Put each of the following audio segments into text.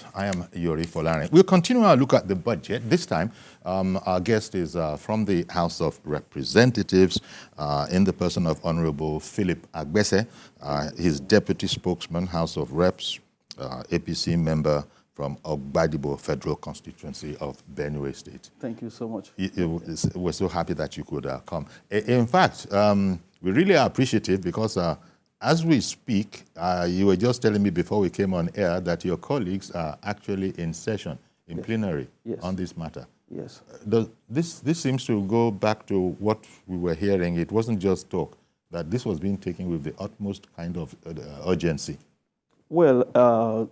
Yes, I am Yori Folare. We'll continue our look at the budget. This time, our guest is from the House of Representatives in the person of Honorable Philip Agbese, his deputy spokesman, House of Reps, APC member from Ogbadibo Federal Constituency of Benue State. Thank you so much. We're so happy that you could come. In fact, we really are appreciative because as we speak, you were just telling me before we came on air that your colleagues are actually in session, in plenary, on this matter. Yes. This seems to go back to what we were hearing. It wasn't just talk, that this was being taken with the utmost kind of urgency. Well,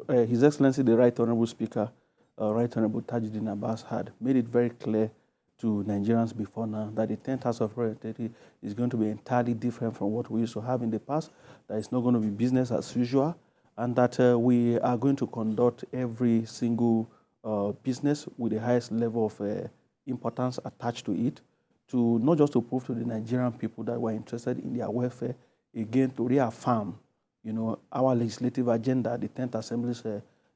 His Excellency, the Right Honorable Speaker, Right Honorable Tajuddin Abbas, had made it very clear to Nigerians before now that the 10th House of Representatives is going to be entirely different from what we used to have in the past, that it's not going to be business as usual, and that we are going to conduct every single business with the highest level of importance attached to it, to not just to prove to the Nigerian people that we're interested in their welfare, again to reaffirm, our legislative agenda, the 10th Assembly's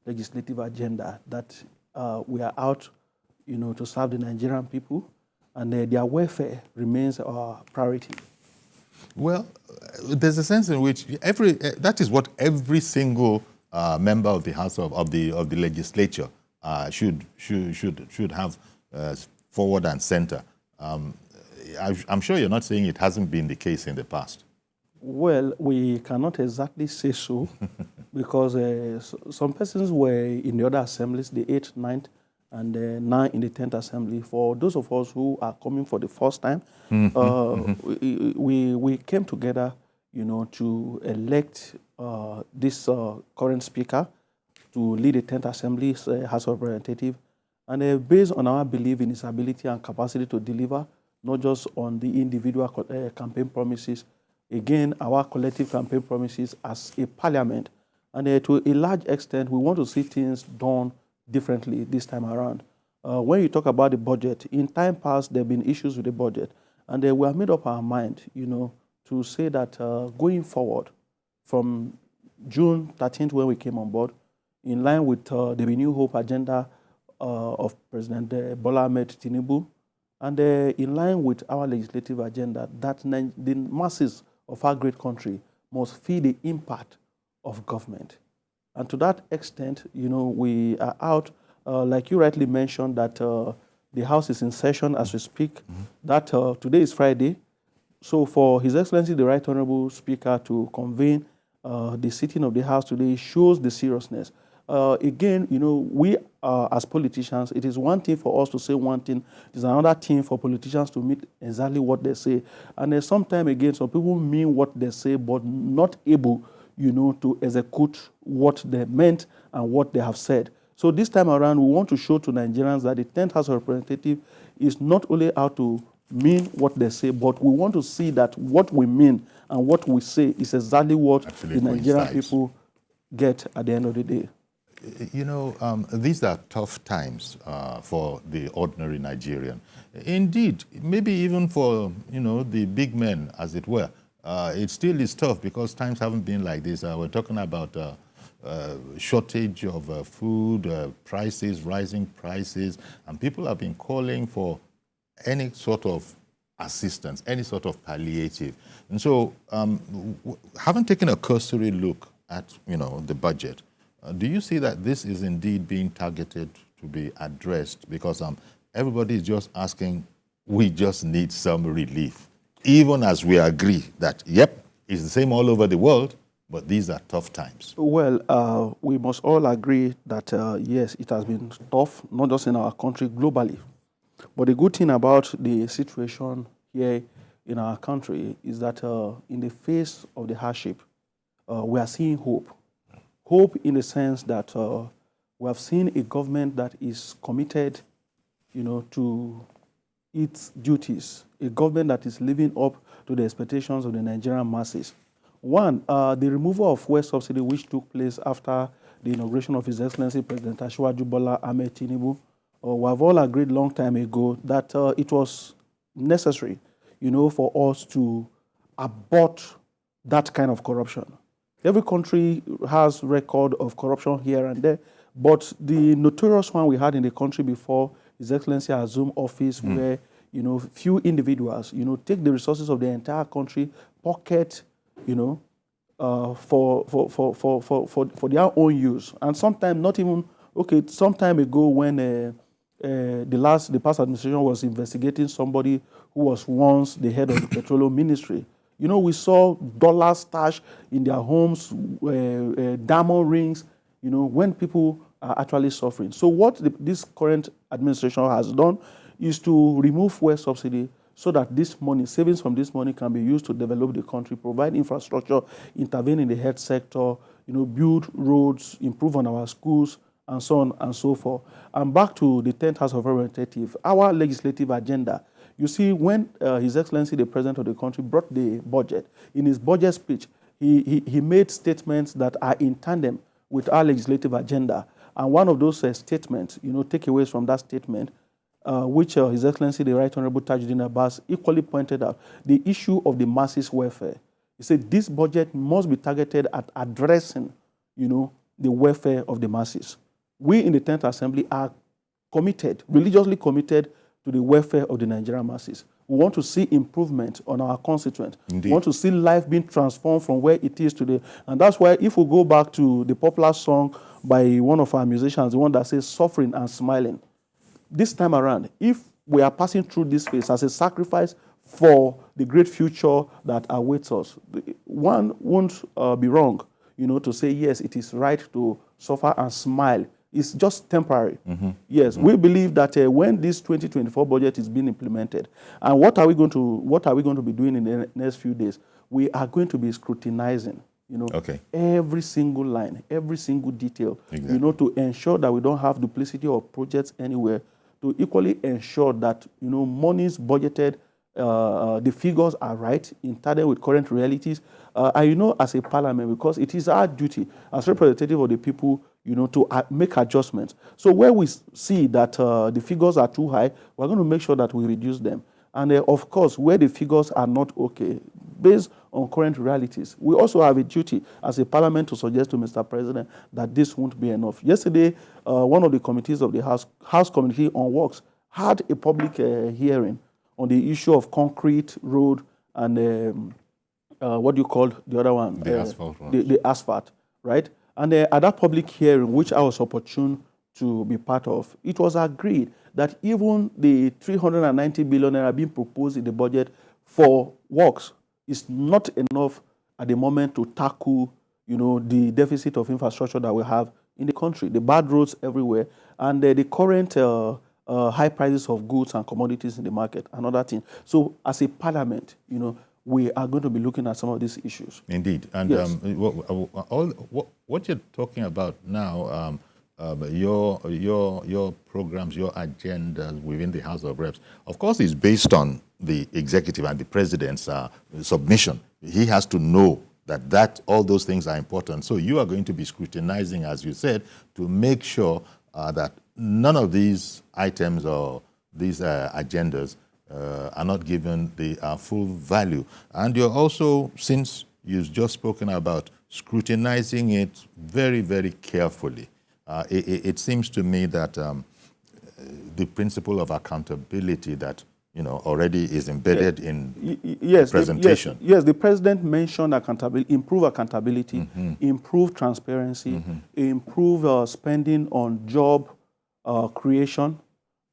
legislative agenda, that we are out to serve the Nigerian people, and their welfare remains our priority. Well, there's a sense in which that is what every single member of the House of the legislature should have forward and center. I'm sure you're not saying it hasn't been the case in the past. Well, we cannot exactly say so because some persons were in the other assemblies, the 8th, 9th, and now in the 10th Assembly. For those of us who are coming for the first time, we came together, to elect this current speaker to lead the 10th Assembly's House of Representatives, and based on our belief in his ability and capacity to deliver, not just on the individual campaign promises, again, our collective campaign promises as a parliament, and to a large extent, we want to see things done differently this time around. When you talk about the budget, in time past, there have been issues with the budget, and we have made up our mind, to say that going forward, from June 13th, when we came on board, in line with the Renew Hope agenda of President Bola Ahmed Tinubu, and in line with our legislative agenda, that the masses of our great country must feel the impact of government. And to that extent, we are out, like you rightly mentioned, that the House is in session as we speak, that today is Friday. So for His Excellency, the Right Honorable Speaker, to convene the sitting of the House today shows the seriousness. Again, we as politicians, it is one thing for us to say one thing, it is another thing for politicians to mean exactly what they say. And sometimes, again, some people mean what they say, but not able, to execute what they meant and what they have said. So this time around, we want to show to Nigerians that the 10th House of Representatives is not only out to mean what they say, but we want to see that what we mean and what we say is exactly what the Nigerian people get at the end of the day. These are tough times for the ordinary Nigerian. Indeed, maybe even for, the big men, as it were. It still is tough because times haven't been like this. We're talking about shortage of food, prices, rising prices, and people have been calling for any sort of assistance, any sort of palliative. And so, having taken a cursory look at, the budget, do you see that this is indeed being targeted to be addressed? Because everybody is just asking, we just need some relief. Even as we agree that, yep, it's the same all over the world, but these are tough times. Well, we must all agree that, yes, it has been tough, not just in our country, globally. But the good thing about the situation here in our country is that in the face of the hardship, we are seeing hope. Hope in the sense that we have seen a government that is committed, to its duties, a government that is living up to the expectations of the Nigerian masses. One, the removal of fuel subsidy, which took place after the inauguration of His Excellency President Asiwaju Bola Ahmed Tinubu. We have all agreed long time ago that it was necessary, for us to abort that kind of corruption. Every country has record of corruption here and there, but the notorious one we had in the country before His Excellency assumed office, where few individuals take the resources of the entire country, pocket for their own use, and sometimes not even okay. Some time ago, when the past administration was investigating somebody who was once the head of the petroleum ministry, we saw dollars stashed in their homes, diamond rings, when people are actually suffering. So what this current administration has done is to remove fuel subsidy so that this money, savings from this money, can be used to develop the country, provide infrastructure, intervene in the health sector, build roads, improve on our schools, and so on and so forth. And back to the 10th House of Representatives, our legislative agenda. You see, when His Excellency, the President of the country, brought the budget, in his budget speech, he made statements that are in tandem with our legislative agenda. And one of those statements, takeaways from that statement, which His Excellency, the Right Honorable Tajuddin Abbas, equally pointed out, the issue of the masses' welfare. He said this budget must be targeted at addressing, the welfare of the masses. We in the 10th Assembly are committed, religiously committed to the welfare of the Nigerian masses. We want to see improvement on our constituents. Indeed. We want to see life being transformed from where it is today. And that's why if we go back to the popular song by one of our musicians, the one that says suffering and smiling, this time around, if we are passing through this phase as a sacrifice for the great future that awaits us, one won't be wrong, to say, yes, it is right to suffer and smile. It's just temporary. Yes, we believe that when this 2024 budget is being implemented, and what are we going to be doing in the next few days? We are going to be scrutinizing, every single line, every single detail, to ensure that we don't have duplicity of projects anywhere, to equally ensure that monies budgeted, the figures are right in tandem with current realities. And as a parliament, because it is our duty as representative of the people, to make adjustments. So where we see that the figures are too high, we're going to make sure that we reduce them. And of course, where the figures are not okay, based on current realities, we also have a duty as a parliament to suggest to Mr. President that this won't be enough. Yesterday, one of the committees of the House Committee on Works had a public hearing on the issue of concrete road and what do you call the other one? The asphalt. The asphalt, right? And at that public hearing, which I was opportune to be part of, it was agreed that even the 390 billion naira being proposed in the budget for works is not enough at the moment to tackle, the deficit of infrastructure that we have in the country, the bad roads everywhere, and the current high prices of goods and commodities in the market, another thing. So as a parliament, we are going to be looking at some of these issues. Indeed. And yes. What you're talking about now, your programs, your agendas within the House of Reps, of course, is based on the executive and the president's submission. He has to know that all those things are important. So you are going to be scrutinizing, as you said, to make sure that none of these items or these agendas are not given the full value. And you're also, since you've just spoken about scrutinizing it very, very carefully, it seems to me that the principle of accountability that already is embedded in presentation. Yes, the president mentioned accountability, improve accountability, improve transparency, improve spending on job creation.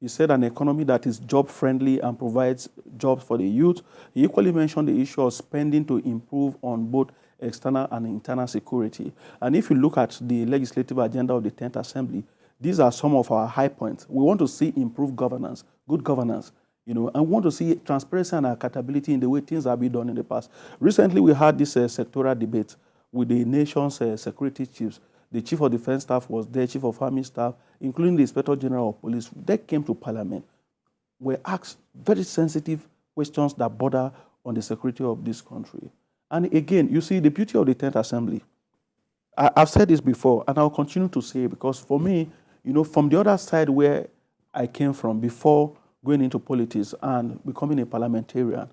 He said an economy that is job-friendly and provides jobs for the youth. He equally mentioned the issue of spending to improve on both external and internal security. And if you look at the legislative agenda of the 10th Assembly, these are some of our high points. We want to see improved governance, good governance, and we want to see transparency and accountability in the way things have been done in the past. Recently, we had this sectoral debate with the nation's security chiefs. The Chief of Defense Staff was there, Chief of Army Staff, including the Inspector General of Police. They came to Parliament, were asked very sensitive questions that border on the security of this country. And again, you see, the beauty of the 10th Assembly, I've said this before, and I'll continue to say it, because for me, from the other side where I came from before going into politics and becoming a parliamentarian,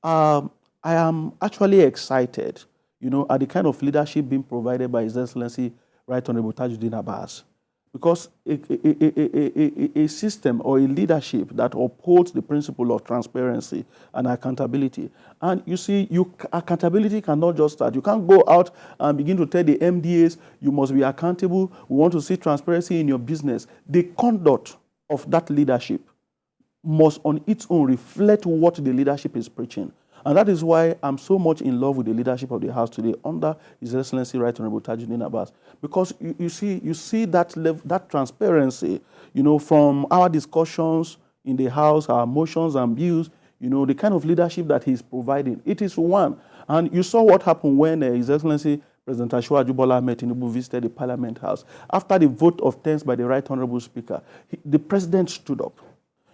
I am actually excited, at the kind of leadership being provided by His Excellency Right Honorable Tajuddin Abbas. Because a system or a leadership that upholds the principle of transparency and accountability. And you see, accountability cannot just start. You can't go out and begin to tell the MDAs, you must be accountable. We want to see transparency in your business. The conduct of that leadership must on its own reflect what the leadership is preaching. And that is why I'm so much in love with the leadership of the House today under His Excellency Right Honorable Tajuddin Abbas. Because you see that that transparency, from our discussions in the House, our motions and views, the kind of leadership that he's providing. It is one. And you saw what happened when His Excellency President Asiwaju Bola Ahmed Tinubu visited the Parliament House. After the vote of thanks by the Right Honorable Speaker, the President stood up.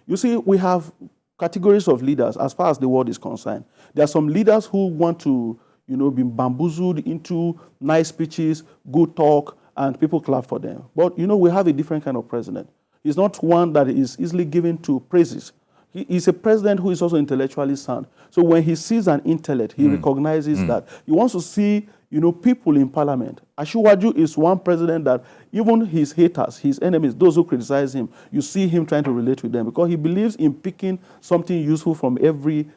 You see, we have categories of leaders as far as the world is concerned. There are some leaders who want to, be bamboozled into nice speeches, good talk, and people clap for them. But, we have a different kind of president. He's not one that is easily given to praises. He's a president who is also intellectually sound. So when he sees an intellect, he recognizes that. He wants to see, people in parliament. Asiwaju is one president that even his haters, his enemies, those who criticize him, you see him trying to relate with them because he believes in picking something useful from every,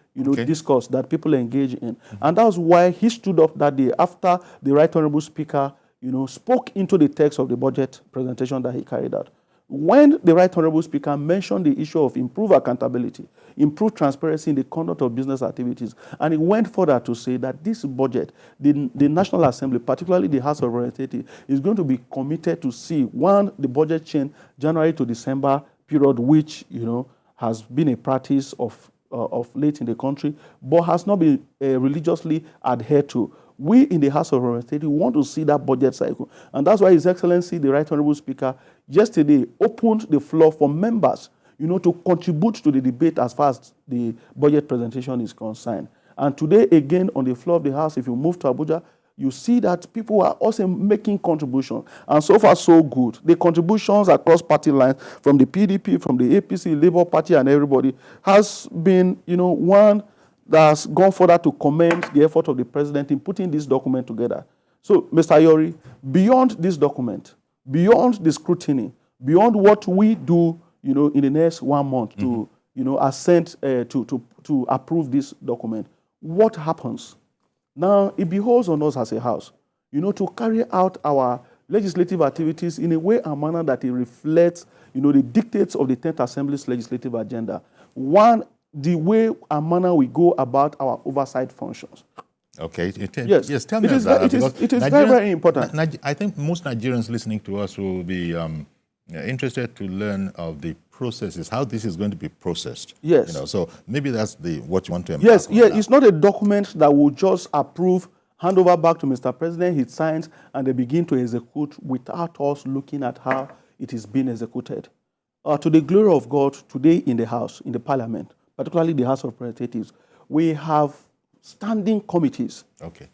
discourse that people engage in. And that was why he stood up that day after the Right Honorable Speaker, spoke into the text of the budget presentation that he carried out. When the Right Honorable Speaker mentioned the issue of improved accountability, improved transparency in the conduct of business activities, and he went further to say that this budget, the National Assembly, particularly the House of Representatives, is going to be committed to see, one, the budget change January to December period, which, has been a practice of late in the country, but has not been religiously adhered to. We in the House of Representatives want to see that budget cycle. And that's why His Excellency, the Right Honorable Speaker, yesterday opened the floor for members, to contribute to the debate as far as the budget presentation is concerned. And today, again, on the floor of the House, if you move to Abuja, you see that people are also making contributions. And so far, so good. The contributions across party lines, from the PDP, from the APC, Labour Party, and everybody, has been, one that's gone further to commend the effort of the president in putting this document together. So, Mr. Yori, beyond this document, beyond the scrutiny, beyond what we do, in the next 1 month to, assent to approve this document, what happens? Now, it behoves on us as a house, to carry out our legislative activities in a way and manner that it reflects, the dictates of the 10th Assembly's legislative agenda. One, the way and manner we go about our oversight functions. Okay. Yes, tell me about that. It is very, very important. I think most Nigerians listening to us will be interested to learn of the processes, how this is going to be processed. Yes. So maybe that's what you want to emphasize. Yes, it's not a document that will just approve, hand over back to Mr. President, he signs, and they begin to execute without us looking at how it is being executed. To the glory of God, today in the House, in the Parliament, particularly the House of Representatives, we have standing committees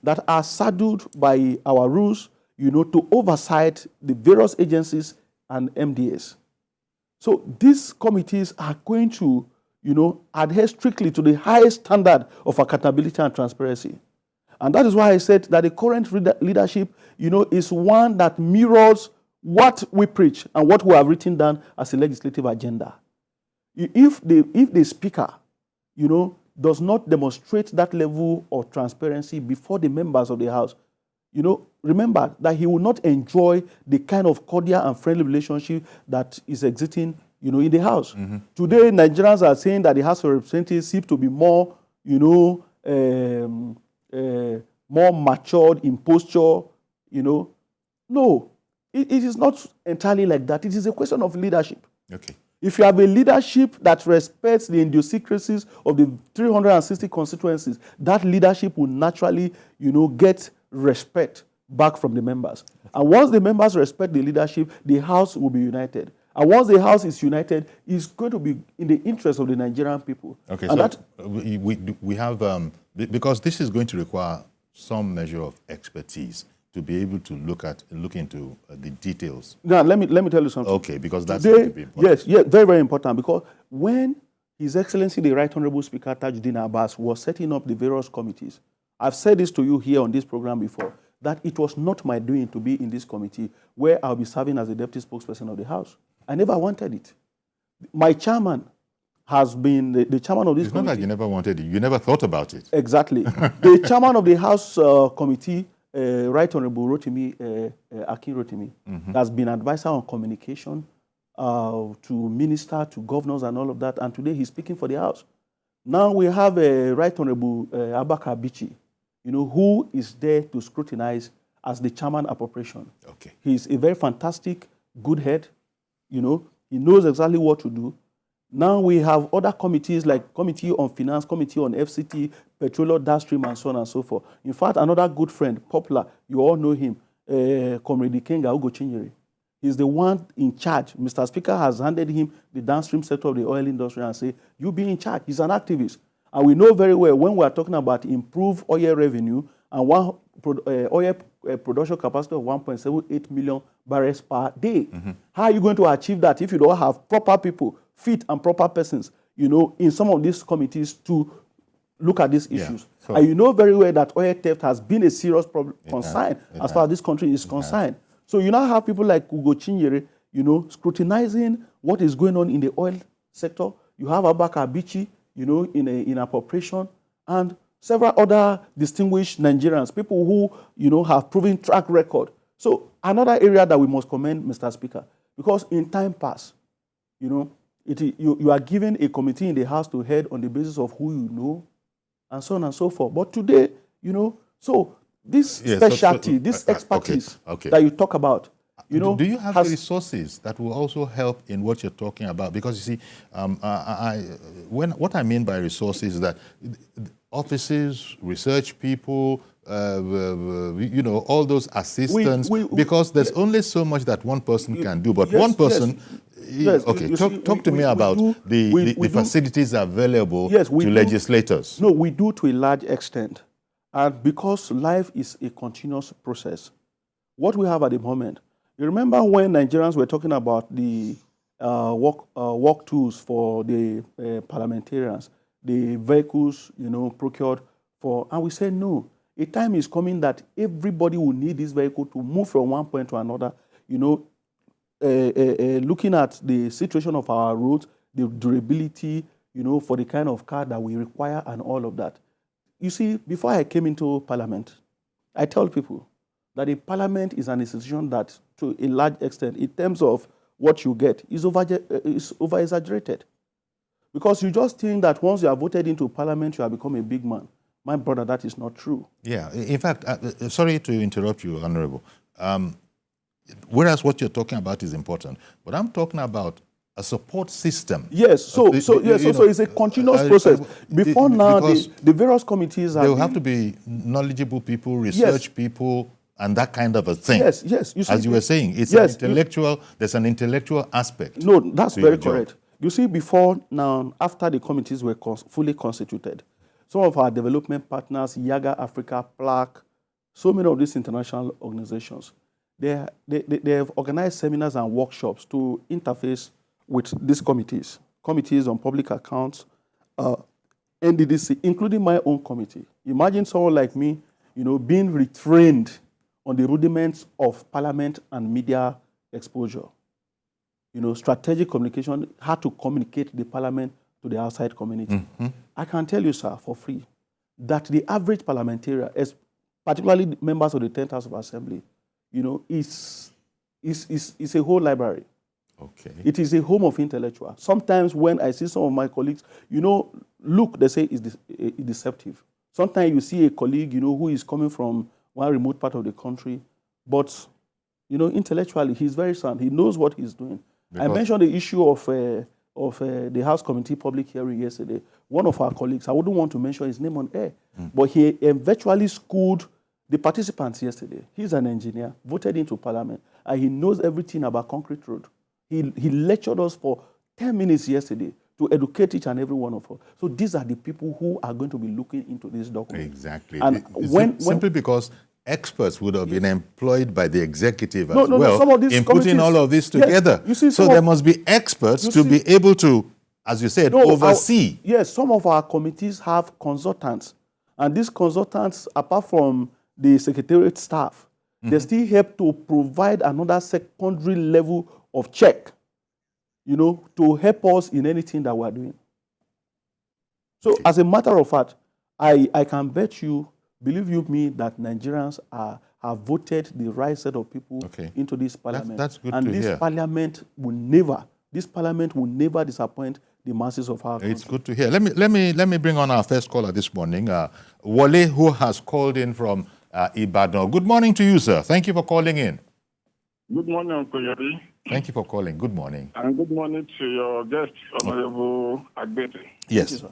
that are saddled by our rules, to oversight the various agencies and MDAs. So these committees are going to, adhere strictly to the highest standard of accountability and transparency. And that is why I said that the current leadership, is one that mirrors what we preach and what we have written down as a legislative agenda. If the speaker, does not demonstrate that level of transparency before the members of the House, remember that he will not enjoy the kind of cordial and friendly relationship that is existing, in the House. Today, Nigerians are saying that the House of Representatives seems to be more, more matured in posture, No, it is not entirely like that. It is a question of leadership. Okay. If you have a leadership that respects the idiosyncrasies of the 360 constituencies, that leadership will naturally, get respect back from the members. And once the members respect the leadership, the House will be united. And once the House is united, it's going to be in the interest of the Nigerian people. Okay, and so we have, because this is going to require some measure of expertise to be able to look into the details. Now, let me tell you something. Okay, because that's going to be important. Yes, very, very important. Because when His Excellency, the Right Honorable Speaker Tajuddin Abbas, was setting up the various committees, I've said this to you here on this program before, that it was not my doing to be in this committee where I'll be serving as the deputy spokesperson of the House. I never wanted it. My chairman has been the chairman of this it's committee. Not like you never wanted it. You never thought about it. Exactly. The chairman of the House committee, Right Honorable Akin Rotimi, has been advisor on communication to minister, to governors and all of that. And today he's speaking for the House. Now we have Right Honorable Abaka Bichi, who is there to scrutinize as the chairman appropriation. Okay. He's a very fantastic, good head. He knows exactly what to do. Now we have other committees like Committee on Finance, Committee on FCT, Petroleum, Downstream, and so on and so forth. In fact, another good friend, popular, you all know him, Comrade Kenga Ugo Chinyere. He's the one in charge. Mr. Speaker has handed him the downstream sector of the oil industry and say, you be in charge. He's an activist. And we know very well when we are talking about improved oil revenue and oil production capacity of 1.78 million barrels per day. How are you going to achieve that if you don't have proper people, fit and proper persons, in some of these committees to look at these issues? So, and you know very well that oil theft has been a serious concern as far as this country is concerned. So you now have people like Ugo Chinyere, scrutinizing what is going on in the oil sector. You have Abaka Bichi, in appropriation, and several other distinguished Nigerians, people who, have proven track record. So another area that we must commend, Mr. Speaker, because in time past, you are given a committee in the House to head on the basis of who you know, and so on and so forth. But today, so this specialty, this expertise that you talk about, do you have the resources that will also help in what you're talking about? Because you see, what I mean by resources is that offices, research people, all those assistants, because there's only so much that one person can do. But one person, talk to me about the facilities available to legislators. No, we do to a large extent. And because life is a continuous process, what we have at the moment, you remember when Nigerians were talking about the work tools for the parliamentarians, the vehicles, procured for, and we said no. A time is coming that everybody will need this vehicle to move from one point to another. Looking at the situation of our roads, the durability, for the kind of car that we require and all of that. You see, before I came into Parliament, I tell people that a Parliament is an institution that, to a large extent, in terms of what you get, is over-exaggerated. Because you just think that once you are voted into Parliament, you have become a big man. My brother, that is not true. Yeah, in fact, sorry to interrupt you, Honorable. Whereas what you're talking about is important, but I'm talking about a support system. Yes, so it's a continuous process. Before now, the various committees there will have to be knowledgeable people, research people, and that kind of a thing. Yes. You see, as you were saying, it's an intellectual. There's an intellectual aspect. No, that's very correct. You see, before now, after the committees were fully constituted, some of our development partners, Yaga Africa, PLAC, so many of these international organizations, they have organized seminars and workshops to interface with these committees on public accounts, NDDC, including my own committee. Imagine someone like me, being retrained on the rudiments of parliament and media exposure. Strategic communication, how to communicate the parliament to the outside community. I can tell you, sir, for free, that the average parliamentarian, particularly members of the 10th House of Assembly, is a whole library. Okay. It is a home of intellectuals. Sometimes when I see some of my colleagues, look, they say it's deceptive. Sometimes you see a colleague, who is coming from one remote part of the country, but, intellectually, he's very sound. He knows what he's doing. Because I mentioned the issue of the House Committee public hearing yesterday. One of our colleagues, I wouldn't want to mention his name on air, but he virtually schooled the participants yesterday. He's an engineer, voted into Parliament, and he knows everything about concrete road. He lectured us for 10 minutes yesterday to educate each and every one of us. So these are the people who are going to be looking into this document. Exactly. And simply because experts would have been employed by the executive in putting all of this together. Yes, so there must be experts to be able to, as you said, oversee. Yes, some of our committees have consultants. And these consultants, apart from the secretariat staff, they still help to provide another secondary level of check, to help us in anything that we're doing. So as a matter of fact, I can bet you, believe you me, that Nigerians have voted the right set of people into this parliament. That's good and to this hear. Parliament will never disappoint the masses of our country. It's good to hear. Let me bring on our first caller this morning, Wale, who has called in from Ibadan. Good morning to you, sir. Thank you for calling in. Good morning, Uncle Yori. Thank you for calling. Good morning. And good morning to your guest, Honorable Agbese. Yes.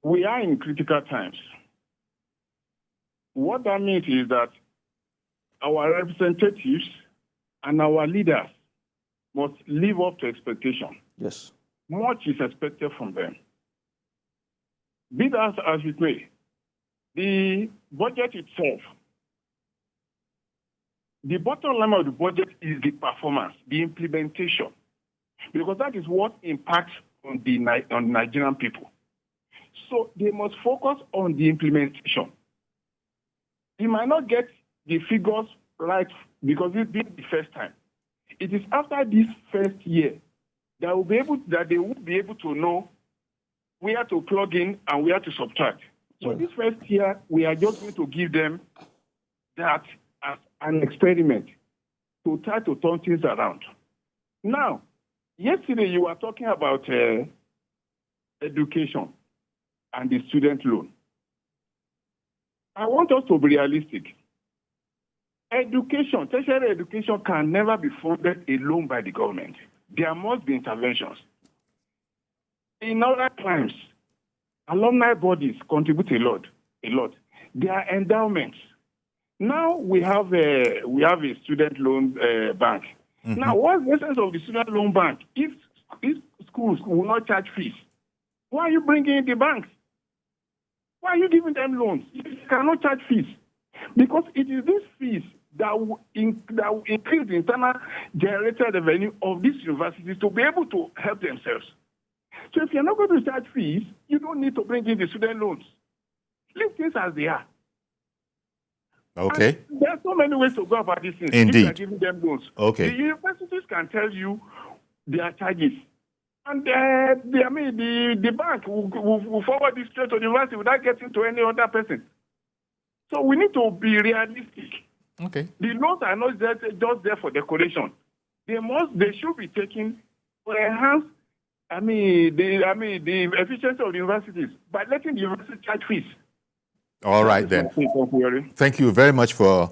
We are in critical times. What that means is that our representatives and our leaders must live up to expectation. Yes. Much is expected from them. Be that as it may, the budget itself, the bottom line of the budget is the performance, the implementation, because that is what impacts on the Nigerian people. So they must focus on the implementation. You might not get the figures right because this is the first time. It is after this first year that they will be able to know where to plug in and where to subtract. So this first year, we are just going to give them that as an experiment to try to turn things around. Now, yesterday you were talking about education and the student loan. I want us to be realistic. Education, tertiary education can never be funded alone by the government. There must be interventions. In other times, alumni bodies contribute a lot. There are endowments. Now we have a student loan bank. Now, what's the essence of the student loan bank? If schools will not charge fees, why are you bringing in the banks? Why are you giving them loans? You cannot charge fees. Because it is these fees that will increase the internal generated revenue of these universities to be able to help themselves. So if you're not going to charge fees, you don't need to bring in the student loans. Leave things as they are. Okay. And there are so many ways to go about these things. Indeed. If you're giving them loans. Okay. The universities can tell you their charges. And the bank will forward this straight to the university without getting to any other person. So we need to be realistic. Okay. The loans are not just there for decoration. They should be taken to enhance the efficiency of the universities by letting the university charge fees. All right then. Thank you very much for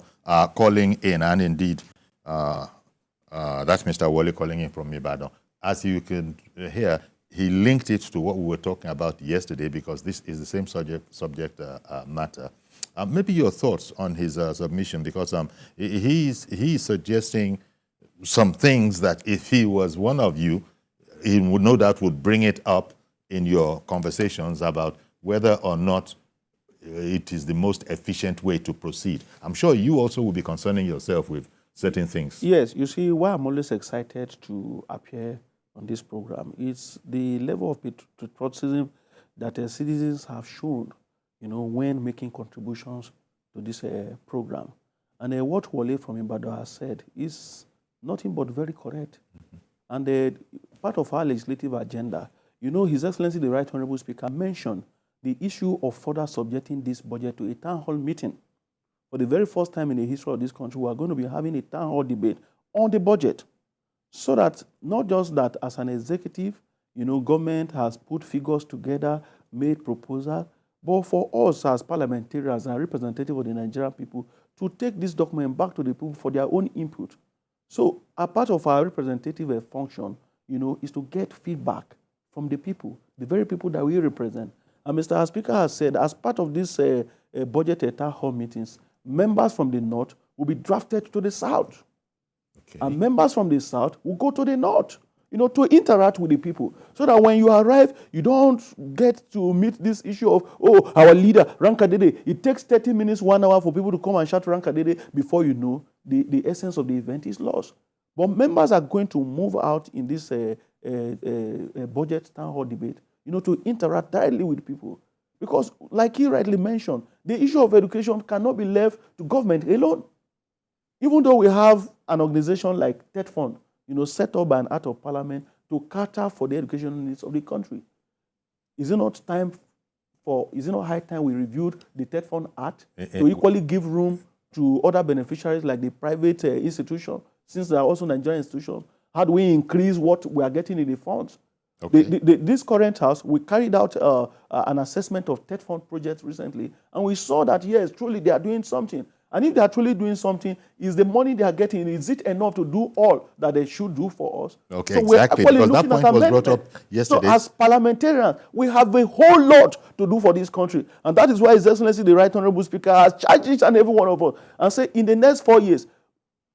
calling in, and indeed, that's Mr. Wale calling in from Ibadan. As you can hear, he linked it to what we were talking about yesterday because this is the same subject matter. Maybe your thoughts on his submission, because he's suggesting some things that if he was one of you, he would no doubt would bring it up in your conversations about whether or not it is the most efficient way to proceed. I'm sure you also will be concerning yourself with certain things. Yes, you see, why I'm always excited to appear on this program is the level of patriotism that citizens have shown, when making contributions to this program. And what Wale from Ibadan has said is nothing but very correct. And part of our legislative agenda, His Excellency, the Right Honorable Speaker, mentioned the issue of further subjecting this budget to a town hall meeting. For the very first time in the history of this country, we are going to be having a town hall debate on the budget, so that not just that as an executive, government has put figures together, made proposals, but for us as parliamentarians and representatives of the Nigerian people to take this document back to the people for their own input. So a part of our representative function, is to get feedback from the people, the very people that we represent. And Mr. Speaker has said, as part of this budget town hall meetings, members from the north will be drafted to the south. Okay. And members from the south will go to the north, to interact with the people. So that when you arrive, you don't get to meet this issue of, our leader, Rankadede. It takes 30 minutes, 1 hour for people to come and shout Rankadede before you know the essence of the event is lost. But members are going to move out in this budget town hall debate, to interact directly with people. Because, like he rightly mentioned, the issue of education cannot be left to government alone. Even though we have an organization like TED Fund, set up by an act of parliament to cater for the educational needs of the country. Is it not high time we reviewed the TED Fund Act to equally give room to other beneficiaries like the private institutions, since they are also Nigerian institutions? How do we increase what we are getting in the funds? Okay. This current house, we carried out an assessment of TED Fund projects recently, and we saw that, yes, truly they are doing something. And if they are truly doing something, is the money they are getting, is it enough to do all that they should do for us? Okay, so exactly, because that point was brought up yesterday. So as parliamentarians, we have a whole lot to do for this country. And that is why His Excellency, the Right Honorable Speaker, has charged each and every one of us and said, in the next 4 years,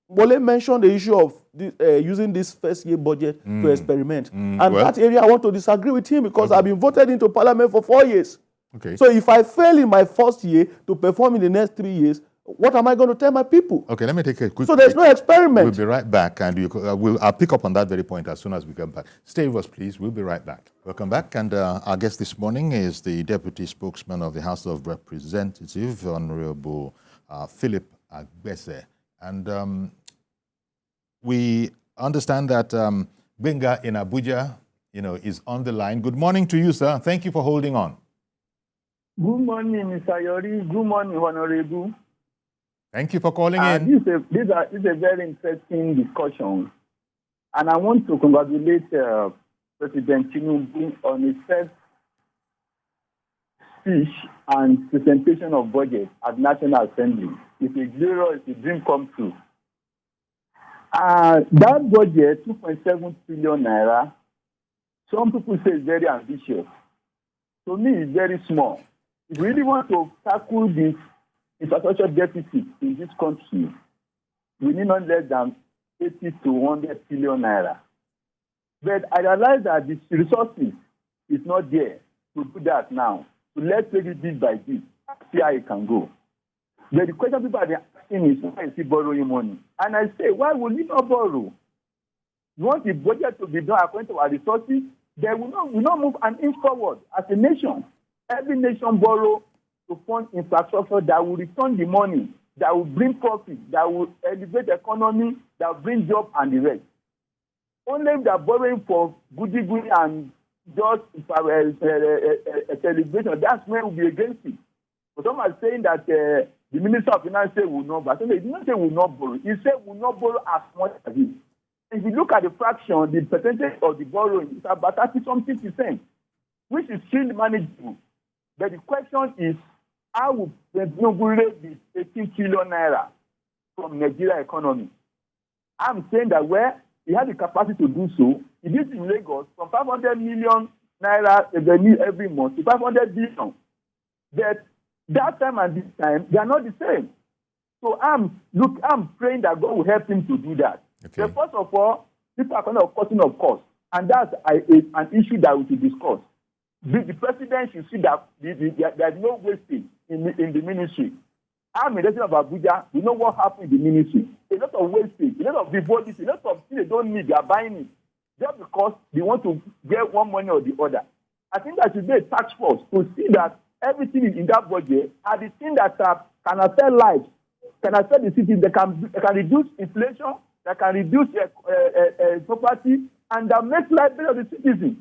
Wole mentioned the issue of using this first year budget to experiment. That area, I want to disagree with him because I've been voted into parliament for 4 years. Okay. So if I fail in my first year to perform in the next 3 years, what am I going to tell my people? Okay, let me take a quick So there's no experiment. We'll be right back, and I'll pick up on that very point as soon as we come back. Stay with us, please. We'll be right back. Welcome back, and our guest this morning is the Deputy Spokesman of the House of Representatives, Honorable Philip Agbese. And we understand that Gbenga in Abuja, is on the line. Good morning to you, sir. Thank you for holding on. Good morning, Mr. Yori. Good morning, Honorable. Thank you for calling in. This is a very interesting discussion. And I want to congratulate President Tinubu on his first speech and presentation of budget at National Assembly. It's a glorious, it's a dream come true. That budget, 2.7 trillion naira, some people say it's very ambitious. To me, it's very small. If we really want to tackle this infrastructure deficit in this country, we need not less than 80 to 100 billion naira. But I realize that the resources is not there to do that now. So let's take it bit by bit, see how it can go. But the question people are asking is, why is he borrowing money? And I say, why would he not borrow? You want the budget to be done according to our resources, then we not move an inch forward as a nation. Every nation borrow to fund infrastructure that will return the money, that will bring profit, that will elevate the economy, that will bring jobs and the rest. Only if they are borrowing for goody and just a celebration, that's when we'll be against it. But some are saying that the Minister of Finance said will not borrow. He did not say will not borrow. He said will not borrow as much as it. If you look at the fraction, the percentage of the borrowing is about 30-something%, which is still manageable. But the question is, how will Tinubu raise the 18 trillion naira from Nigeria economy? I'm saying that where he has the capacity to do so, he did in Lagos from 500 million naira every month to 500 billion. But that time and this time, they are not the same. So I'm praying that God will help him to do that. Okay. But first of all, people are kind of cutting of costs, and that's an issue that we should discuss. The president should see that there's no wastage in the ministry. I'm a resident of Abuja. We know what happened in the ministry. A lot of wastage, a lot of devotees, a lot of things they don't need, they are buying it just because they want to get one money or the other. I think that should be a task force to see that everything in that budget are the things that can affect lives, can affect the city, they can reduce inflation, that can reduce property, and that makes life better for the citizens.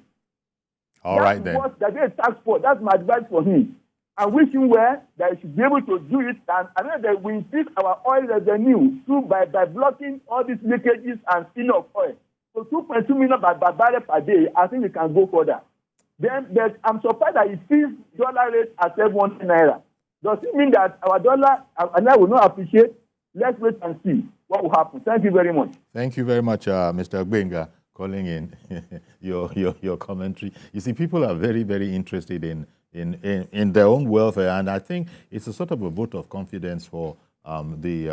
All right, then. That's a task force. That's my advice for him. I wish him well that he should be able to do it, and I know that we increase our oil revenue by blocking all these leakages and stealing of oil. So 2.2 million barrel per day, I think we can go further. Then I'm surprised that he sees dollar rate at 700 naira. Does it mean that our dollar and I will not appreciate? Let's wait and see what will happen. Thank you very much. Thank you very much, Mr. Gbenga, calling in your commentary. You see, people are very, very interested in their own welfare, and I think it's a sort of a vote of confidence for the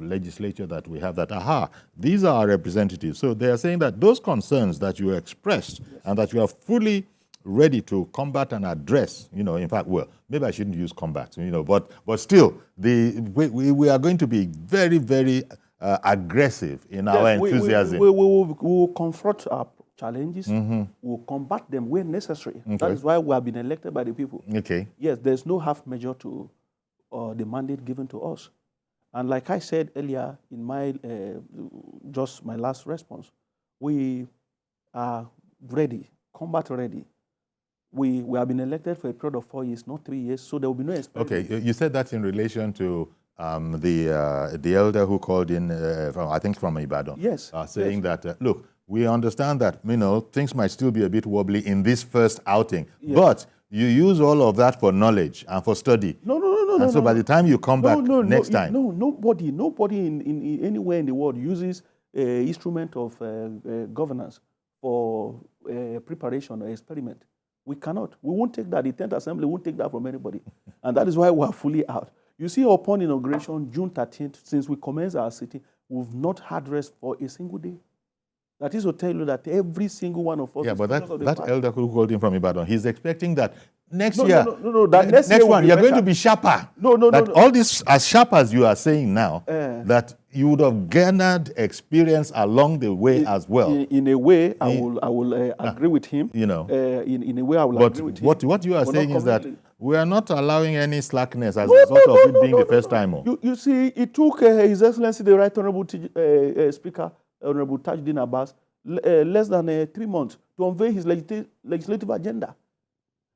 legislature that we have, that, these are our representatives. So they are saying that those concerns that you expressed and that you are fully ready to combat and address, in fact, well, maybe I shouldn't use combat, but still, we are going to be very, very aggressive in our enthusiasm. We will confront challenges. We'll combat them where necessary. Okay. That is why we have been elected by the people. Okay. Yes, there's no half measure to the mandate given to us. And like I said earlier in my just my last response, we are ready, combat ready. We have been elected for a period of 4 years, not 3 years, so there will be no experiment. Okay, you said that in relation to the elder who called in from, I think, from Ibadan. Yes. Saying that, look, we understand that, things might still be a bit wobbly in this first outing, but you use all of that for knowledge and for study. No. And so by the time you come back next time. Nobody in anywhere in the world uses an instrument of governance for preparation or experiment. We cannot. We won't take that. The 10th Assembly won't take that from anybody. And that is why we are fully out. You see, upon inauguration, June 13th, since we commenced our sitting, we've not had rest for a single day. That is to tell you that every single one of us... Yeah, but that elder who called in from Ibadan, he's expecting that next year... that next one, you're going to be sharper. All this, as sharp as you are saying now, that you would have garnered experience along the way as well. In a way, I will agree with him. In a way, I will agree with him. What you are saying is that we are not allowing any slackness as a result of it being the first time. You see, it took His Excellency the Right Honorable Speaker, Honorable Tajuddin Abbas, less than 3 months to unveil his legislative agenda.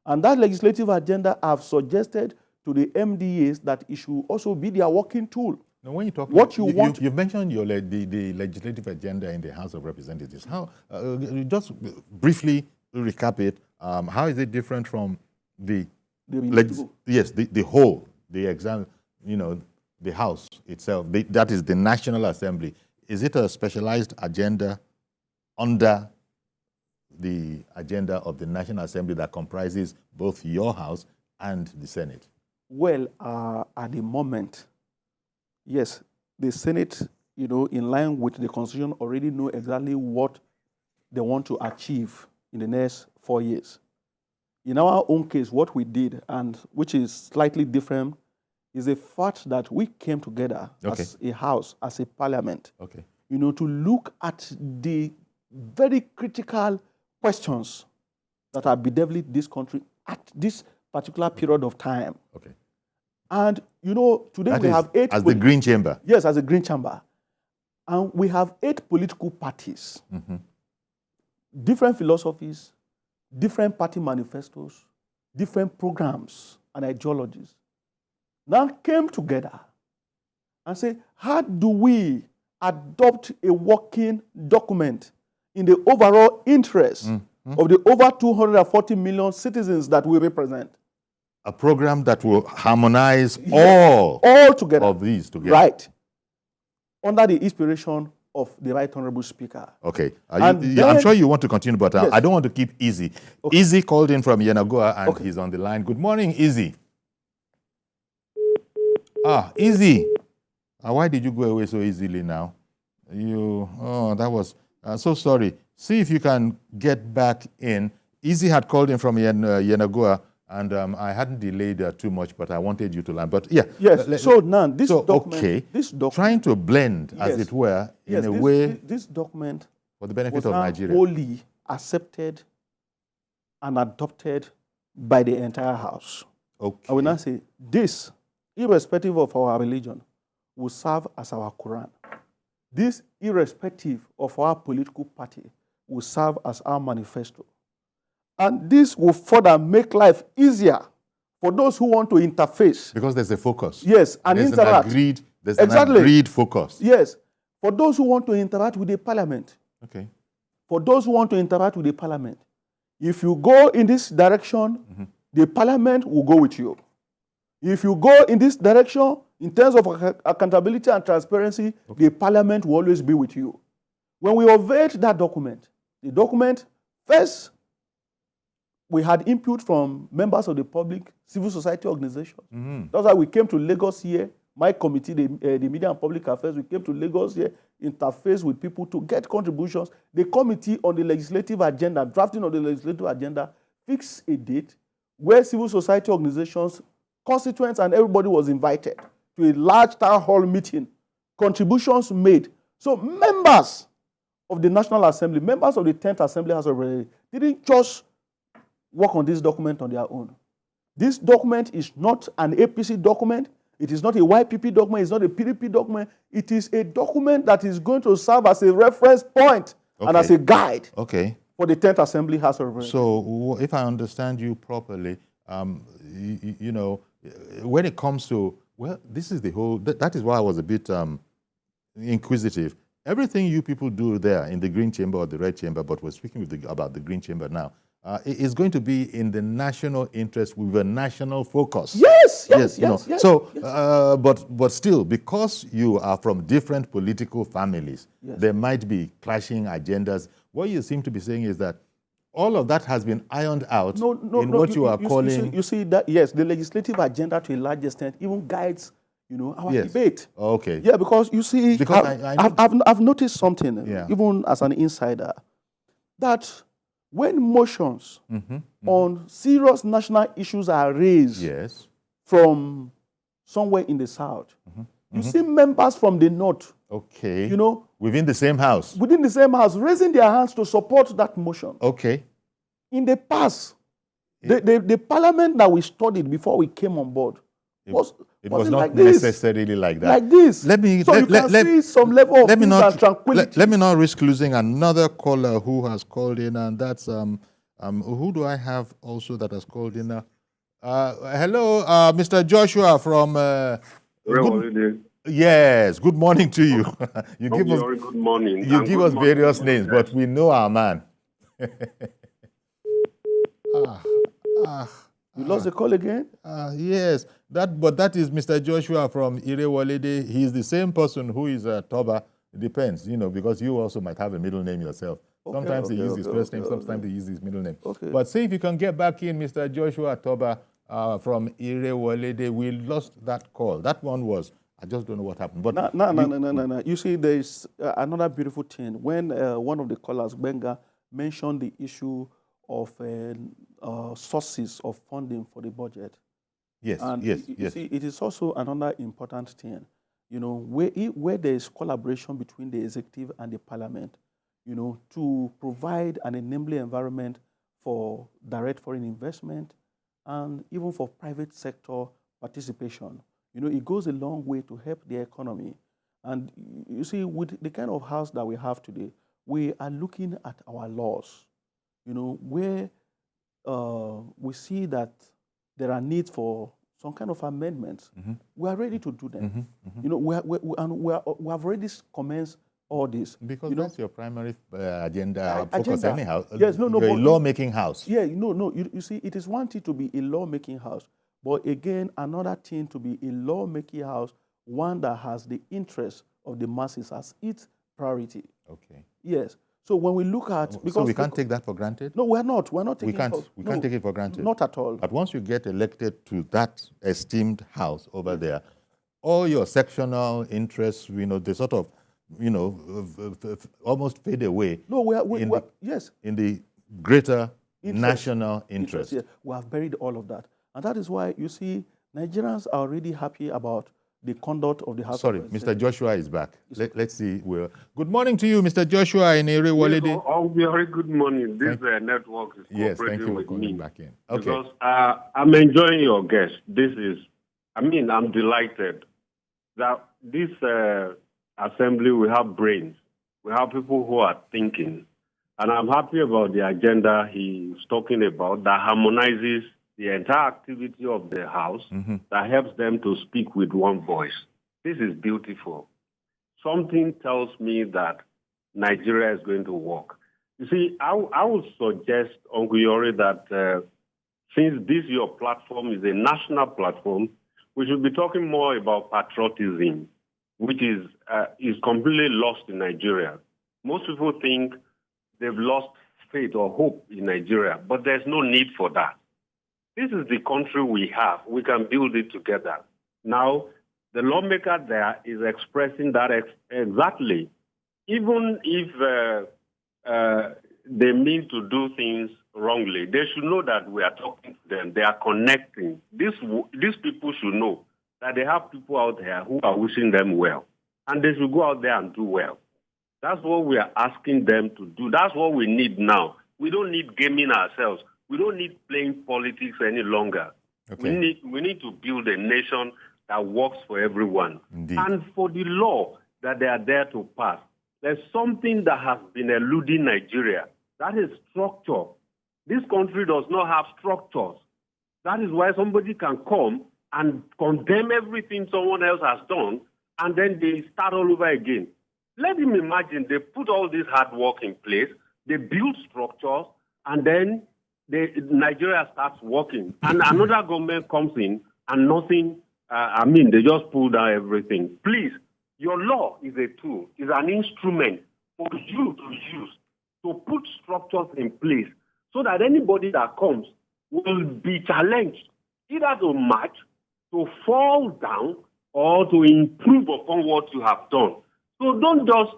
And that legislative agenda I've suggested to the MDAs that it should also be their working tool. Now, when you talk, you've mentioned the legislative agenda in the House of Representatives. How? Just briefly recap it. How is it different from the whole, the exam? The House itself. That is the National Assembly. Is it a specialized agenda under the agenda of the National Assembly that comprises both your House and the Senate? Well, at the moment, yes, the Senate, in line with the Constitution, already know exactly what they want to achieve in the next 4 years. In our own case, what we did, and which is slightly different, is the fact that we came together as a House, as a Parliament, to look at the very critical questions that are bedeviling this country at this particular period of time. And, today we have 8... As the Green Chamber? Yes, as a Green Chamber. And we have 8 political parties, different philosophies, different party manifestos, different programs and ideologies. Now came together and say, how do we adopt a working document in the overall interest of the over 240 million citizens that we represent? A program that will harmonize all together. Of these together. Right. Under the inspiration of the Right Honorable Speaker. Okay. I'm sure you want to continue, but I don't want to keep Easy. Easy called in from Yenagoa, and he's on the line. Good morning, Easy. Easy. Why did you go away so easily now? That was... so sorry. See if you can get back in. Easy had called in from Yenagoa, and I hadn't delayed too much, but I wanted you to learn. But yeah. Yes. So now this document, trying to blend, as it were, in a way. This document for the benefit of Nigeria. Wholly accepted and adopted by the entire House. I will now say this, irrespective of our religion, will serve as our Quran. This, irrespective of our political party, will serve as our manifesto. And this will further make life easier for those who want to interface. Because there's a focus. Yes, and interact. There's an agreed focus. Yes, for those who want to interact with the Parliament. For those who want to interact with the Parliament, if you go in this direction, the Parliament will go with you. If you go in this direction, in terms of accountability and transparency, the Parliament will always be with you. When we unveiled that document, the document, first, we had input from members of the public, civil society organizations. That's why we came to Lagos here. My committee, the Media and Public Affairs, we came to Lagos here, interface with people to get contributions. The committee on the legislative agenda, drafting of the legislative agenda, fixed a date where civil society organizations, constituents, and everybody was invited to a large town hall meeting. Contributions made. So members of the National Assembly, members of the 10th Assembly House of Representatives, didn't just work on this document on their own. This document is not an APC document. It is not a YPP document. It's not a PDP document. It is a document that is going to serve as a reference point and as a guide for the 10th Assembly House of Representatives. So if I understand you properly, you know, when it comes to, well, this is the whole, that is why I was a bit inquisitive. Everything you people do there in the green chamber or the red chamber, but we're speaking about the green chamber now, is going to be in the national interest with a national focus. Yes. So, but still, because you are from different political families, there might be clashing agendas. What you seem to be saying is that all of that has been ironed out in what you are calling. You see that, yes, the legislative agenda to a large extent even guides, you know, our debate. Okay. Yeah, because you see, because I've noticed something, even as an insider, that when motions on serious national issues are raised from somewhere in the south, you see members from the north, you know, within the same house, raising their hands to support that motion. In the past, the parliament that we studied before we came on board was not like necessarily like that. Like this. Let me so you can see some level of peace and tranquility. Let me not risk losing another caller who has called in, and that's who do I have also that has called in? Hello, Mr. Joshua from. Yes, good morning to you. You give us good morning. You give us various names, but we know our man. You lost the call again? Yes, but that is Mr. Joshua from Irewolede. He's the same person who is Toba. It depends, you know, because you also might have a middle name yourself. Sometimes he uses his first name, sometimes he uses his middle name. But see if you can get back in, Mr. Joshua Toba from Irewolede. We lost that call. That one was, I just don't know what happened. But no. You see, there is another beautiful thing. When one of the callers, Benga, mentioned the issue of sources of funding for the budget. Yes, and yes. You see, it is also another important thing. You know, where there is collaboration between the executive and the parliament, you know, to provide an enabling environment for direct foreign investment and even for private sector participation. You know, it goes a long way to help the economy. And you see, with the kind of house that we have today, we are looking at our laws, you know, where we see that there are needs for some kind of amendments. We are ready to do them. You know, we have already commenced all this. Because that's your primary agenda focus agenda. Anyhow. Yes, you're a lawmaking house. Yeah, no. You see, it is one thing to be a lawmaking house, but again, another thing to be a lawmaking house, one that has the interest of the masses as its priority. Okay. Yes. So when we look at... So we can't take that for granted? No, we're not. We're not taking We can't take it for granted? Not at all. But once you get elected to that esteemed house over there, all your sectional interests, you know, they sort of, you know, almost fade away. No, yes. In the greater national interest. Yeah. We have buried all of that. And that is why, you see, Nigerians are already happy about the conduct of the House. Sorry, Mr. Joshua is back. Let's see. Good morning to you, Mr. Joshua in Irewolede. Yes, very good morning. This network is cooperating with me. Back in. Okay. Because I'm enjoying your guest. I'm delighted that this assembly will have brains. We have people who are thinking. And I'm happy about the agenda he's talking about that harmonizes the entire activity of the House, that helps them to speak with one voice. This is beautiful. Something tells me that Nigeria is going to work. You see, I would suggest, Uncle Yori, that since this your platform is a national platform, we should be talking more about patriotism, which is completely lost in Nigeria. Most people think they've lost faith or hope in Nigeria, but there's no need for that. This is the country we have. We can build it together. Now, the lawmaker there is expressing that exactly. Even if they mean to do things wrongly, they should know that we are talking to them. They are connecting. These people should know that they have people out there who are wishing them well. And they should go out there and do well. That's what we are asking them to do. That's what we need now. We don't need gaming ourselves. We don't need playing politics any longer. Okay. We need to build a nation that works for everyone. Indeed. And for the law that they are there to pass, there's something that has been eluding Nigeria. That is structure. This country does not have structures. That is why somebody can come and condemn everything someone else has done, and then they start all over again. Let him imagine they put all this hard work in place, they build structures, and then Nigeria starts working. And another government comes in and nothing, they just pull down everything. Please, your law is a tool, is an instrument for you to use to put structures in place so that anybody that comes will be challenged either to match, to fall down, or to improve upon what you have done. So don't just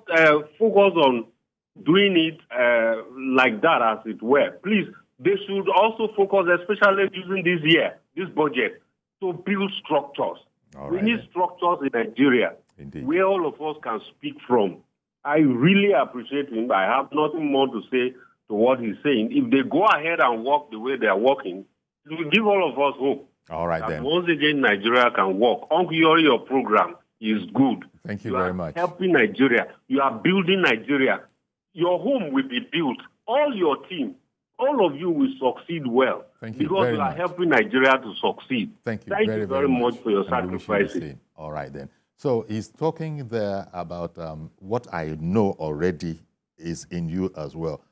focus on doing it like that, as it were. Please, they should also focus, especially using this budget, to build structures. We need structures in Nigeria. Indeed. Where all of us can speak from. I really appreciate him. I have nothing more to say to what he's saying. If they go ahead and work the way they are working, it will give all of us hope. All right, then. Once again, Nigeria can work. Uncle Yori, your program is good. Thank you very much. Helping Nigeria. You are building Nigeria. Your home will be built. All your team, all of you will succeed well. Thank you because very you are much. Helping Nigeria to succeed. Thank you very much for your sacrifices. All right, then. So he's talking there about what I know already is in you as well.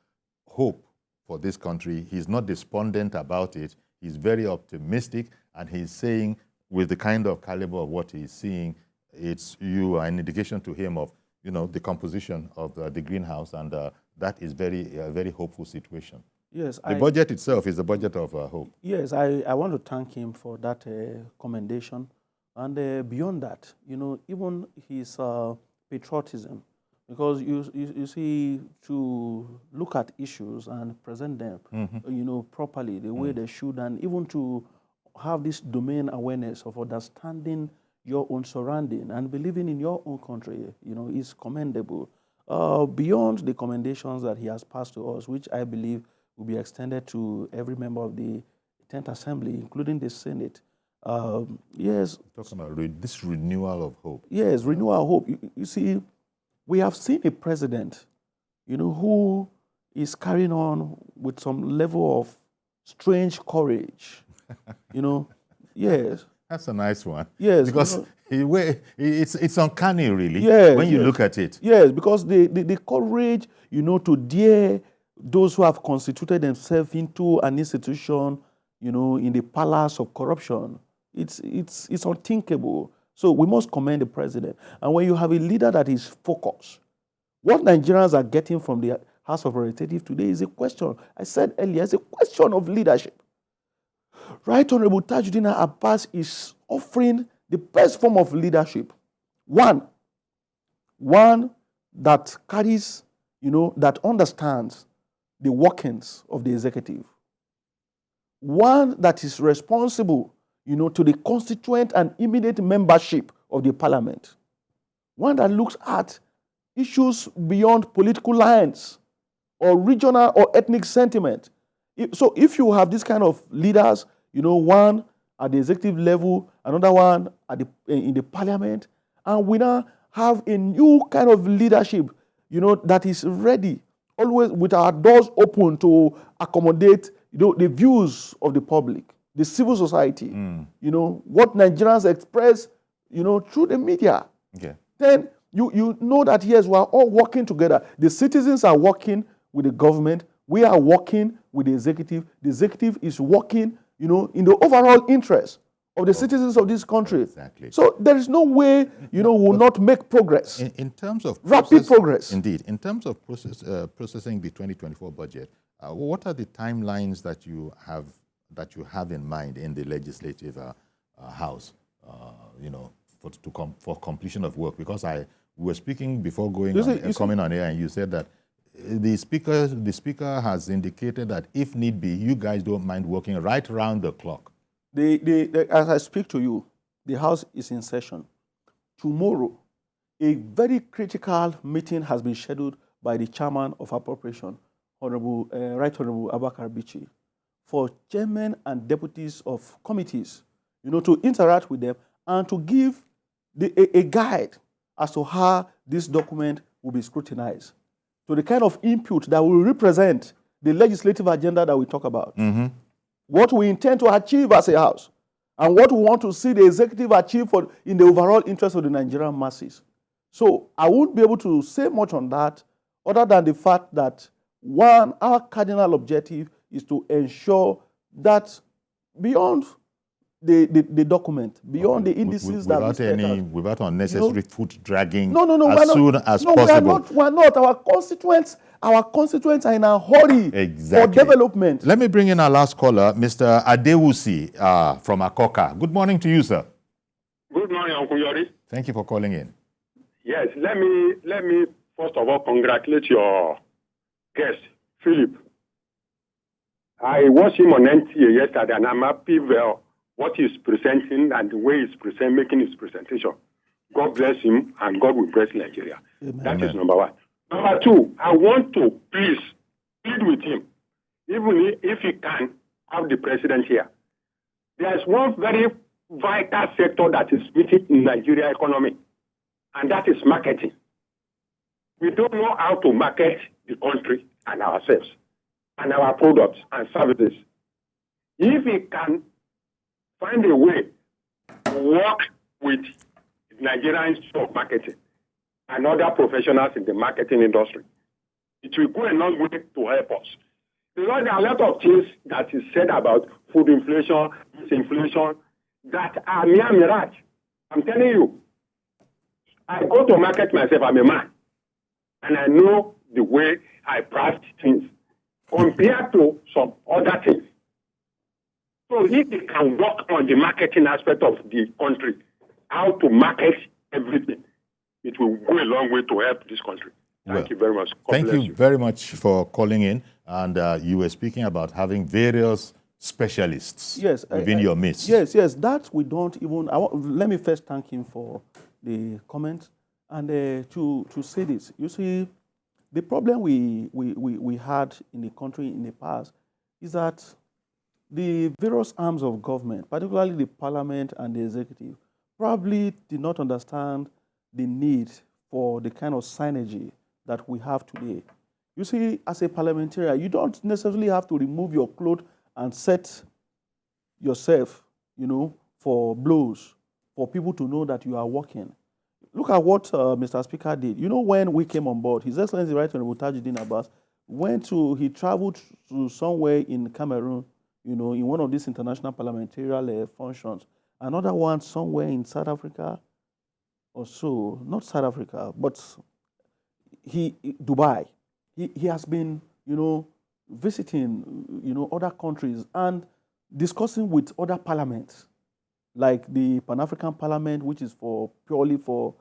Hope for this country. He's not despondent about it. He's very optimistic, and he's saying, with the kind of caliber of what he's seeing, you are an indication to him of, the composition of the greenhouse, and that is a very hopeful situation. Yes, the budget itself is a budget of hope. Yes, I want to thank him for that commendation. And beyond that, even his patriotism, because you see, to look at issues and present them, properly, the way they should, and even to have this domain awareness of understanding your own surrounding and believing in your own country, is commendable. Beyond the commendations that he has passed to us, which I believe will be extended to every member of the 10th Assembly, including the Senate. Yes. Talking about this renewal of hope. Yes, renewal of hope. You see, we have seen a president, who is carrying on with some level of strange courage. Yes. That's a nice one. Yes. Because it's uncanny, really, yes, when you look at it. Yes, because the courage, to dare those who have constituted themselves into an institution, in the palace of corruption, it's unthinkable. So we must commend the president. And when you have a leader that is focused, what Nigerians are getting from the House of Representatives today is a question. I said earlier, it's a question of leadership. Right Honorable Tajuddin Abbas is offering the best form of leadership. One that carries, that understands the workings of the executive. One that is responsible, to the constituent and immediate membership of the parliament. One that looks at issues beyond political lines or regional or ethnic sentiment. So if you have this kind of leaders, one at the executive level, another one in the parliament, and we now have a new kind of leadership, that is ready, always with our doors open to accommodate, the views of the public, the civil society, what Nigerians express, through the media. Okay. Then you know that, yes, we are all working together. The citizens are working with the government. We are working with the executive. The executive is working, in the overall interest of the citizens of this country. Exactly. So there is no way, we will not make progress. In terms of rapid progress. Indeed. In terms of processing the 2024 budget, what are the timelines that you have in mind in the legislative house, for completion of work? Because we were speaking before coming on air, and you said that the speaker has indicated that if need be, you guys don't mind working right around the clock. As I speak to you, the House is in session. Tomorrow, a very critical meeting has been scheduled by the chairman of appropriation, Right Honorable Abakar Bichi, for chairmen and deputies of committees, to interact with them and to give a guide as to how this document will be scrutinized, to the kind of input that will represent the legislative agenda that we talk about, what we intend to achieve as a house, and what we want to see the executive achieve in the overall interest of the Nigerian masses. So I won't be able to say much on that, other than the fact that, one, our cardinal objective is to ensure that beyond the document, beyond the indices without unnecessary foot dragging we're as soon as possible. We're not. Our constituents are in a hurry for development. Let me bring in our last caller, Mr. Adewusi from Akoka. Good morning to you, sir. Good morning, Uncle Yori. Thank you for calling in. Yes, let me first of all congratulate your guest, Philip. I watched him on NTA yesterday, and I'm happy with what he's presenting and the way he's making his presentation. God bless him, and God will bless Nigeria. Amen. That is number one. Number two, I want to plead with him, even if he can have the president here. There's one very vital sector that is missing in Nigeria economy, and that is marketing. We don't know how to market the country and ourselves and our products and services. If we can find a way to work with Nigerian Institute of Marketing and other professionals in the marketing industry, it will go a long way to help us. Because there are a lot of things that is said about food inflation, disinflation, that are mere mirage. I'm telling you, I go to market myself, I'm a man, and I know the way I price things compared to some other things. So if they can work on the marketing aspect of the country, how to market everything, it will go a long way to help this country. Thank you very much. Thank you very much for calling in. And you were speaking about having various specialists within your midst. Yes, that we don't even... let me first thank him for the comment. And to say this, you see, the problem we had in the country in the past is that the various arms of government, particularly the parliament and the executive, probably did not understand the need for the kind of synergy that we have today. You see, as a parliamentarian, you don't necessarily have to remove your clothes and set yourself, for blows, for people to know that you are working. Look at what Mr. Speaker did. When we came on board, His Excellency Right Honorable Tajuddin Abbas he traveled to somewhere in Cameroon, in one of these international parliamentarian functions. Another one somewhere in South Africa or so, not South Africa, but Dubai. He has been, visiting, other countries and discussing with other parliaments, like the Pan-African Parliament, which is purely for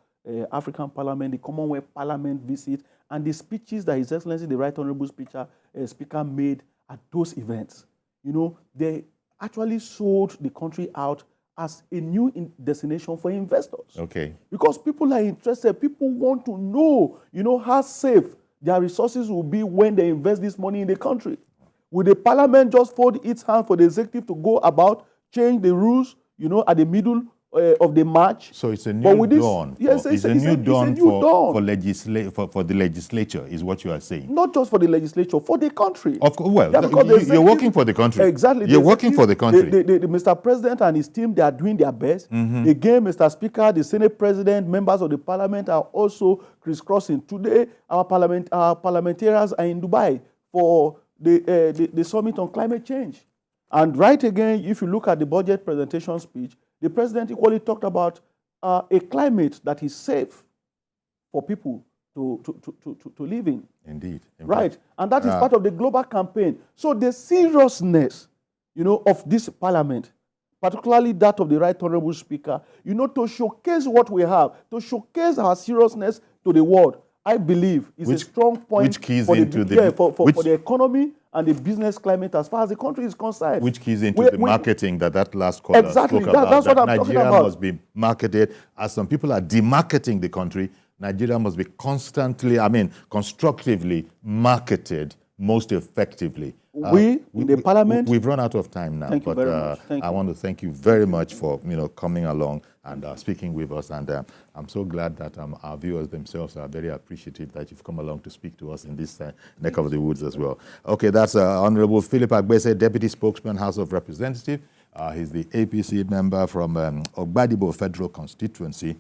African Parliament, the Commonwealth Parliament visit, and the speeches that His Excellency, the Right Honorable Speaker made at those events. They actually sold the country out as a new destination for investors. Okay. Because people are interested. People want to know, how safe their resources will be when they invest this money in the country. Will the parliament just fold its hand for the executive to go about, change the rules, at the middle of the march? So it's a new dawn. Yes, it's a new dawn for the legislature, is what you are saying. Not just for the legislature, for the country. Of course, you're working for the country. Exactly. You're working for the country. Mr. President and his team, they are doing their best. Again, Mr. Speaker, the Senate President, members of the Parliament are also crisscrossing. Today, our parliamentarians are in Dubai for the Summit on Climate Change. And right again, if you look at the budget presentation speech, the president equally talked about a climate that is safe for people to live in. Indeed. Right. And that is part of the global campaign. So the seriousness, of this parliament, particularly that of the Right Honorable Speaker, to showcase what we have, to showcase our seriousness to the world, I believe is a strong point for the economy and the business climate as far as the country is concerned. Which keys into the marketing that last caller spoke about. That's what I'm Nigeria talking about. must be marketed, as some people are demarketing the country, Nigeria must be constantly, constructively marketed most effectively. In the parliament. We've run out of time now, Thank you very much. Thank I you. want to thank you very much for coming along and speaking with us. And I'm so glad that our viewers themselves are very appreciative that you've come along to speak to us in this neck of the woods as well. Okay, that's Honorable Philip Agbese, Deputy Spokesman, House of Representatives. He's the APC member from Ogbadibo Federal Constituency.